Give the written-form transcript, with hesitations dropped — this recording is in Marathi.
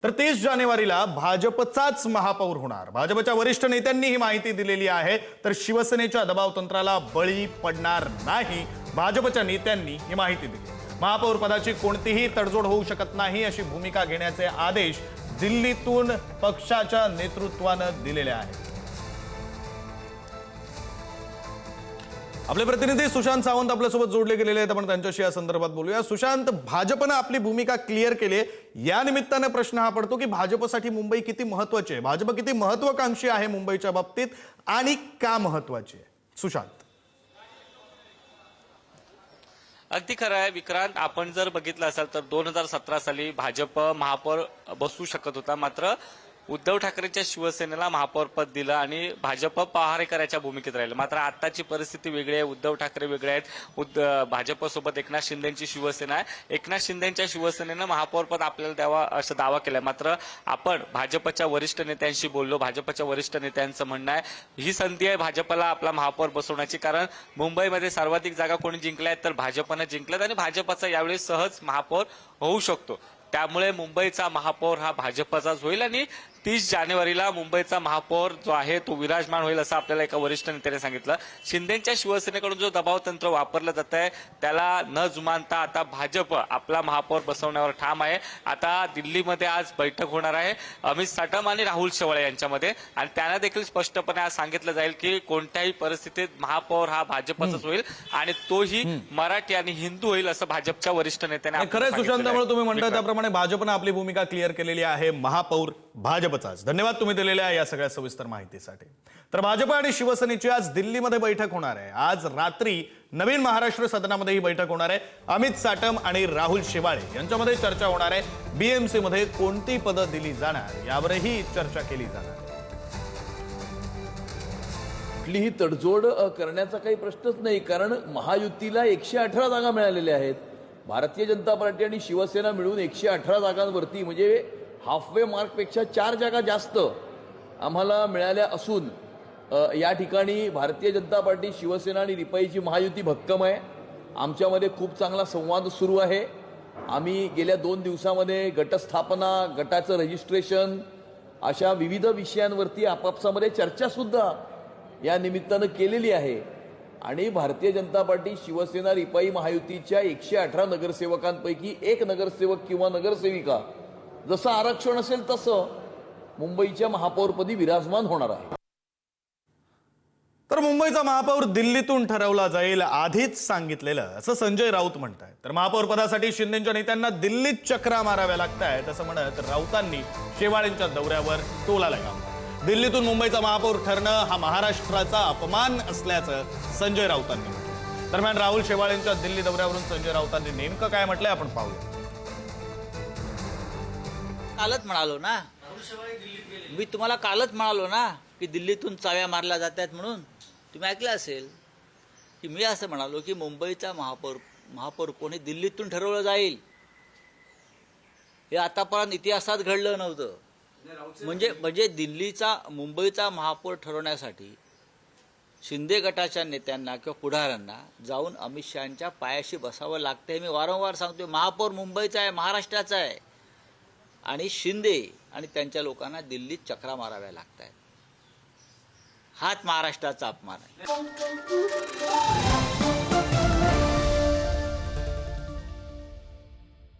तर 30 जानेवारीला भाजपचाच महापौर होणार। भाजपच्या वरिष्ठ नेत्यांनी ही माहिती दिलेली आहे। तर शिवसेनेच्या दबाव तंत्राला बळी पडणार नाही, भाजपच्या नेत्यांनी ही माहिती दिली। महापौर पदाची कोणतीही तडजोड होऊ शकत नाही अशी भूमिका घेण्याचे आदेश दिल्लीतून पक्षाच्या नेतृत्वाने दिलेले आहेत। आपले प्रतिनिधी सुशांत सावंत आपल्यासोबत जोडले गेलेले आहेत, आपण त्यांच्याशी या संदर्भात बोलूया। सुशांत, भाजपने आपली भूमिका क्लिअर केली आहे, या निमित्ताने प्रश्न हा पडतो की भाजपसाठी मुंबई किती महत्त्वाची आहे, भाजप किती महत्त्वाकांक्षी आहे मुंबईच्या बाबतीत आणि का महत्त्वाची आहे? सुशांत, अगदी खरं आहे विक्रांत, आपण जर बघितलं असाल तर 2017 साली भाजप महापौर बसू शकत होता, मात्र उद्धव ठाकरेंच्या शिवसेनेला महापौर पद दिलं आणि भाजप पहारेकराच्या भूमिकेत राहिलं। मात्र आताची परिस्थिती वेगळी आहे, उद्धव ठाकरे वेगळे आहेत, भाजपसोबत एकनाथ शिंदेची शिवसेना आहे। एकनाथ शिंदेच्या शिवसेनेनं महापौर पद आपल्याला द्यावा असा दावा केलाय। मात्र आपण भाजपच्या वरिष्ठ नेत्यांशी बोललो, भाजपच्या वरिष्ठ नेत्यांचं म्हणणं आहे ही संधी आहे भाजपला आपला महापौर बसवण्याची, कारण मुंबईमध्ये सर्वाधिक जागा कोणी जिंकल्या आहेत तर भाजपनं जिंकल्यात आणि भाजपचा यावेळी सहज महापौर होऊ शकतो। त्यामुळे मुंबईचा महापौर हा भाजपचाच होईल आणि 30 जानेवारीला मुंबईचा महापौर जो आहे तो विराजमान होईल असं आपल्याला एका वरिष्ठ नेत्याने सांगितलं। शिंदेच्या शिवसेनेकडून जो दबाव तंत्र वापरलं जात आहे त्याला न जुमानता आता भाजप आपला महापौर बसवण्यावर ठाम आहे। आता दिल्लीमध्ये आज बैठक होणार आहे अमित साटम आणि राहुल शेवाळे यांच्यामध्ये, आणि त्यांना देखील स्पष्टपणे आज सांगितलं जाईल की कोणत्याही परिस्थितीत महापौर हा भाजपचाच होईल आणि तोही मराठी आणि हिंदू होईल असं भाजपच्या वरिष्ठ नेत्याने। खरं सुशांत, त्यामुळे तुम्ही म्हणता त्याप्रमाणे भाजपने आपली भूमिका क्लिअर केलेली आहे, महापौर भाजपचाच। धन्यवाद तुम्ही दिलेल्या या सगळ्या सविस्तर माहितीसाठी। तर भाजप आणि शिवसेनेची आज दिल्लीमध्ये बैठक होणार आहे। आज रात्री नवीन महाराष्ट्र सदनामध्ये ही बैठक होणार आहे। अमित साटम आणि राहुल शेवाळे यांच्यामध्ये चर्चा होणार आहे। बीएमसी मध्ये कोणती पदं दिली जाणार यावरही चर्चा केली जाणार आहे। कुठलीही तडजोड करण्याचा काही प्रश्नच नाही, कारण महायुतीला 118 जागा मिळालेल्या आहेत। भारतीय जनता पार्टी आणि शिवसेना मिळून 118 जागांवरती म्हणजे हाफवे मार्कपेक्षा 4 जागा जास्त आम्हाला मिळाल्या असून या ठिकाणी भारतीय जनता पार्टी, शिवसेना आणि रिपाईची महायुती भक्कम आहे। आमच्यामध्ये खूप चांगला संवाद सुरू आहे। आम्ही गेल्या 2 दिवसामध्ये गटस्थापना, गटाचं रजिस्ट्रेशन अशा विविध विषयांवरती आपापसामध्ये चर्चासुद्धा या निमित्तानं केलेली आहे आणि भारतीय जनता पार्टी, शिवसेना, रिपाई महायुतीच्या 118 नगरसेवकांपैकी एक नगरसेवक किंवा नगरसेविका जसं आरक्षण असेल तसं मुंबईच्या महापौरपदी विराजमान होणार आहे। तर मुंबईचा महापौर दिल्लीतून ठरवला जाईल आधीच सांगितलेलं असं संजय राऊत म्हणतायत। तर महापौर पदासाठी शिंदेच्या नेत्यांना दिल्लीत चक्रा माराव्या लागतायत असं म्हणत राऊतांनी शेवाळेंच्या दौऱ्यावर टोला लगावला। दिल्लीतून मुंबईचा महापौर ठरणं हा महाराष्ट्राचा अपमान असल्याचं संजय राऊतांनी म्हटलं। दरम्यान राहुल शेवाळेंच्या दिल्ली दौऱ्यावरून संजय राऊतांनी नेमकं काय म्हटलंय आपण पाहूया। कालच म्हणालो ना, मी तुम्हाला कालच म्हणालो ना की दिल्लीतून चाव्या मारल्या जातात म्हणून। तुम्ही ऐकलं असेल की मी असं म्हणालो की मुंबईचा महापौर कोणी दिल्लीतून ठरवलं जाईल, हे आतापर्यंत इतिहासात घडलं नव्हतं। म्हणजे मुंबईचा महापौर ठरवण्यासाठी शिंदे गटाच्या नेत्यांना किंवा पुढाऱ्यांना जाऊन अमित शहांच्या पायाशी बसावं लागतंय। मी वारंवार सांगतोय, महापौर मुंबईचा आहे, महाराष्ट्राचा आहे आणि शिंदे आणि त्यांच्या लोकांना दिल्लीत चक्रा माराव्या लागत आहेत। हाच महाराष्ट्राचा अपमान आहे।